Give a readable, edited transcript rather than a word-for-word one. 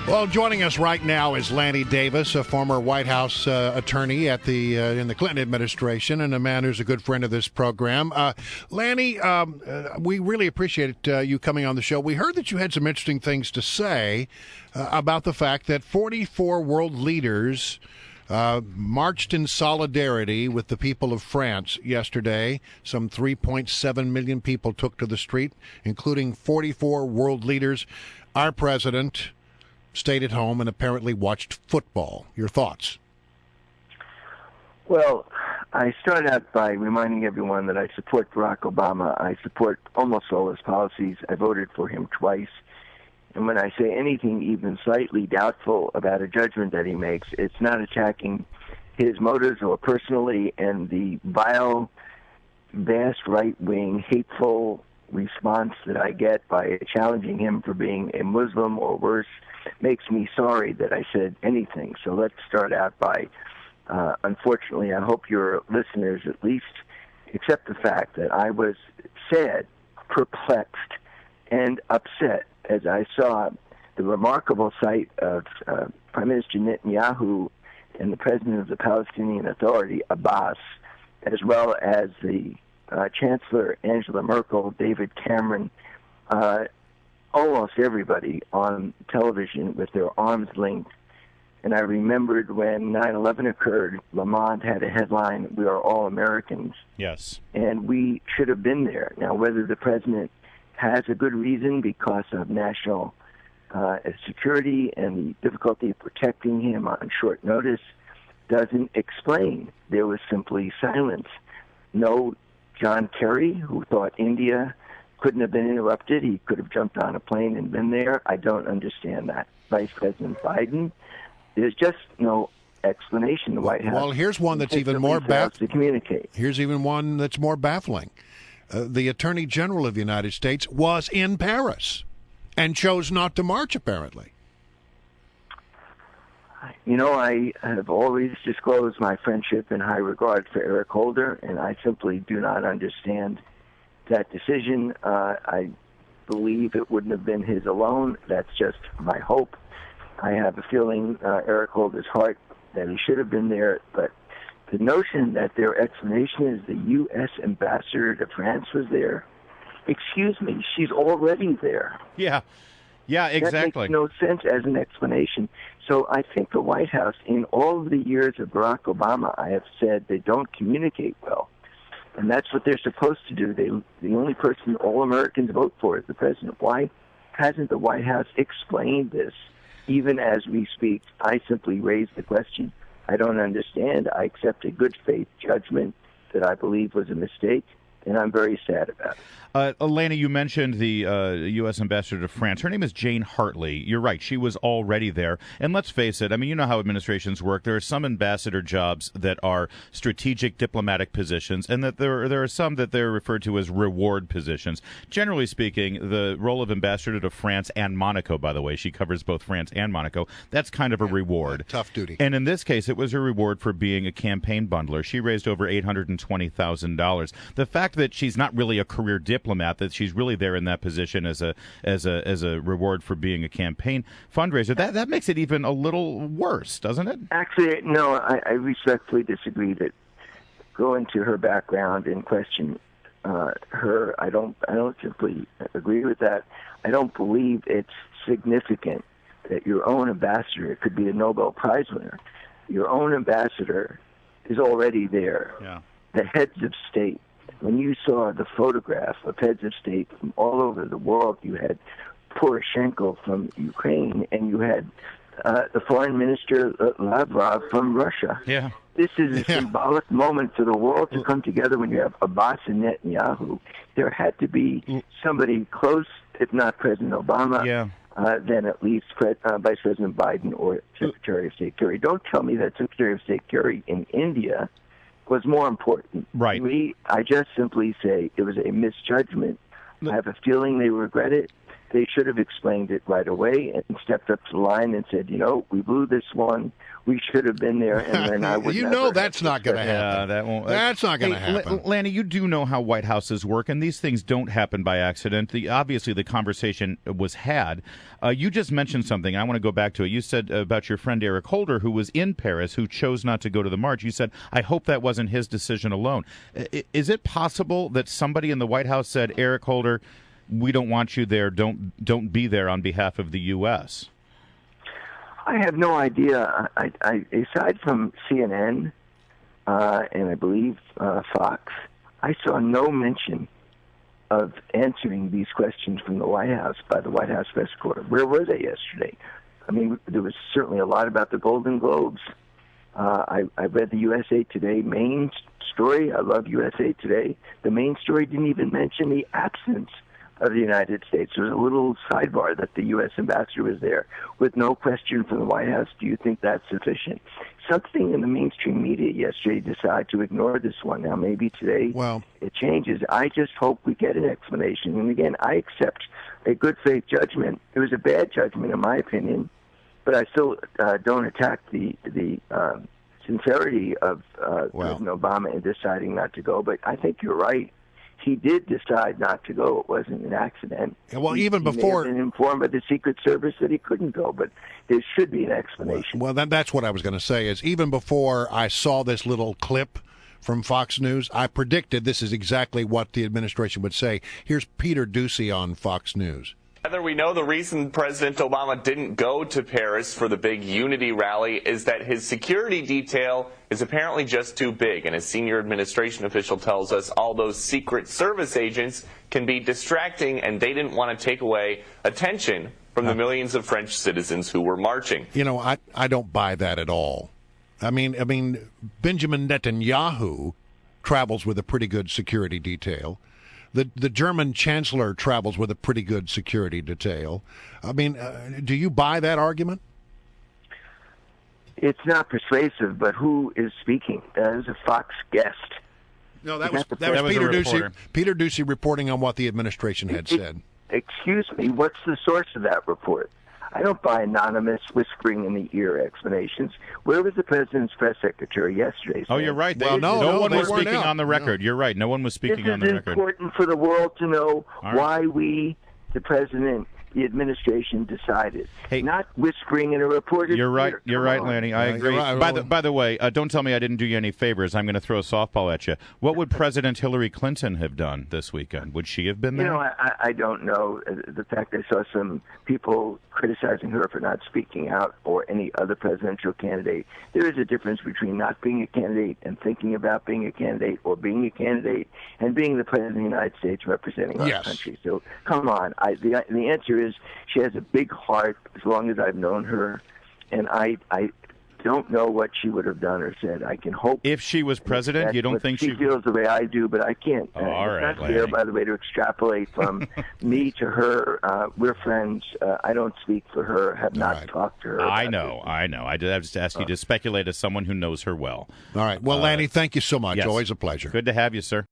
Well, joining us right now is Lanny Davis, a former White House attorney at in the Clinton administration, and a man who's a good friend of this program. Lanny, we really appreciate you coming on the show. We heard that you had some interesting things to say about the fact that 44 world leaders marched in solidarity with the people of France yesterday. Some 3.7 million people took to the street, including 44 world leaders. Our president stayed at home and apparently watched football. Your thoughts? Well, I start out by reminding everyone that I support Barack Obama. I support almost all his policies. I voted for him twice. And when I say anything even slightly doubtful about a judgment that he makes, it's not attacking his motives or personally, and the vile, vast right-wing, hateful response that I get by challenging him for being a Muslim or worse makes me sorry that I said anything. So let's start out by, unfortunately, I hope your listeners at least accept the fact that I was sad, perplexed, and upset as I saw the remarkable sight of Prime Minister Netanyahu and the President of the Palestinian Authority, Abbas, as well as the Chancellor Angela Merkel, David Cameron, almost everybody on television with their arms linked. And I remembered when 9/11 occurred, Le Monde had a headline, "We are all Americans." Yes. And we should have been there. Now, whether the president has a good reason because of national security and the difficulty of protecting him on short notice doesn't explain. There was simply silence. No John Kerry, who thought India couldn't have been interrupted. He could have jumped on a plane and been there. I don't understand that. Vice President Biden, there's just no explanation. The White House. Well, here's one that's even more to communicate. Here's even one that's more baffling. The Attorney General of the United States was in Paris and chose not to march, apparently. You know, I have always disclosed my friendship and high regard for Eric Holder, and I simply do not understand that decision. I believe it wouldn't have been his alone. That's just my hope. I have a feeling Eric Holder's heart that he should have been there, but the notion that their explanation is the U.S. ambassador to France was there, excuse me, she's already there. Yeah, exactly. That makes no sense as an explanation. So I think the White House, in all of the years of Barack Obama, I have said they don't communicate well. And that's what they're supposed to do. The only person all Americans vote for is the president. Why hasn't the White House explained this? Even as we speak, I simply raise the question. I don't understand. I accept a good faith judgment that I believe was a mistake, and I'm very sad about it. Lanny, you mentioned the U.S. ambassador to France. Her name is Jane Hartley. You're right. She was already there. And let's face it, I mean, you know how administrations work. There are some ambassador jobs that are strategic diplomatic positions, and that there are some that they're referred to as reward positions. Generally speaking, the role of ambassador to France and Monaco, by the way, she covers both France and Monaco, that's kind of a reward. Tough duty. And in this case, it was a reward for being a campaign bundler. She raised over $820,000. The fact that she's not really a career diplomat, that she's really there in that position as a reward for being a campaign fundraiser, that makes it even a little worse, doesn't it? Actually, no, I respectfully disagree. That go into her background and question her. I don't simply agree with that. I don't believe it's significant that your own ambassador could be a Nobel Prize winner. Your own ambassador is already there. Yeah. The heads of state. When you saw the photograph of heads of state from all over the world, you had Poroshenko from Ukraine, and you had the foreign minister Lavrov from Russia. Yeah. This is a symbolic moment for the world to come together when you have Abbas and Netanyahu. There had to be somebody close, if not President Obama, then at least Vice President Biden or Secretary of State Kerry. Don't tell me that Secretary of State Kerry in India was more important. Right. I just simply say it was a misjudgment. I have a feeling they regret it. they should have explained it right away and stepped up to the line and said, we blew this one. We should have been there, and then I would. That's not going to happen. That's not going to happen. Lanny, you do know how White Houses work, and these things don't happen by accident. Obviously, the conversation was had. You just mentioned something, and I want to go back to it. You said about your friend Eric Holder, who was in Paris, who chose not to go to the march. You said, I hope that wasn't his decision alone. Is it possible that somebody in the White House said, Eric Holder, we don't want you there, don't be there on behalf of the U.S.? I have no idea. I aside from CNN and I believe Fox, I saw no mention of answering these questions from the White House by the White House press corps. Where were they yesterday? I mean, there was certainly a lot about the Golden Globes. I read the USA Today main story. I love USA Today. The main story didn't even mention the absence of the United States. There was a little sidebar that the U.S. ambassador was there with no question from the White House. Do you think that's sufficient? Something in the mainstream media yesterday decided to ignore this one. Now, maybe today it changes. I just hope we get an explanation. And again, I accept a good faith judgment. It was a bad judgment, in my opinion, but I still don't attack the sincerity of President Obama in deciding not to go. But I think you're right. He did decide not to go. It wasn't an accident. Well, even before he may have been informed by the Secret Service that he couldn't go, but there should be an explanation. Well, that's what I was going to say. Is even before I saw this little clip from Fox News, I predicted this is exactly what the administration would say. Here's Peter Doocy on Fox News. Heather, we know the reason President Obama didn't go to Paris for the big unity rally is that his security detail is apparently just too big. And a senior administration official tells us all those Secret Service agents can be distracting, and they didn't want to take away attention from the millions of French citizens who were marching. I don't buy that at all. I mean, Benjamin Netanyahu travels with a pretty good security detail. The German chancellor travels with a pretty good security detail. I mean, do you buy that argument? It's not persuasive, but who is speaking? That is a Fox guest. No, that was Peter Doocy. Peter Doocy reporting on what the administration had said. Excuse me, what's the source of that report? I don't buy anonymous whispering in the ear explanations. Where was the president's press secretary yesterday? Oh, you're right. No one was speaking on the record. You're right. No one was speaking on the record. This is important for the world to know why we, the president, the administration decided. Not whispering in a reporter's You're right. ear. You're right, Lanny. I agree. Right. By the way, don't tell me I didn't do you any favors. I'm going to throw a softball at you. What would President Hillary Clinton have done this weekend? Would she have been there? I don't know. The fact I saw some people criticizing her for not speaking out, or any other presidential candidate. There is a difference between not being a candidate and thinking about being a candidate, or being a candidate and being the president of the United States representing our country. So come on. The answer is she has a big heart, as long as I've known her, and I don't know what she would have done or said. I can hope. If she was president, you don't think she feels the way I do, but I can't. All right, it's not fair, by the way, to extrapolate from me to her. We're friends. I don't speak for her. Have not talked to her. I know. I just ask you to speculate as someone who knows her well. All right. Well, Lanny, thank you so much. Yes. Always a pleasure. Good to have you, sir.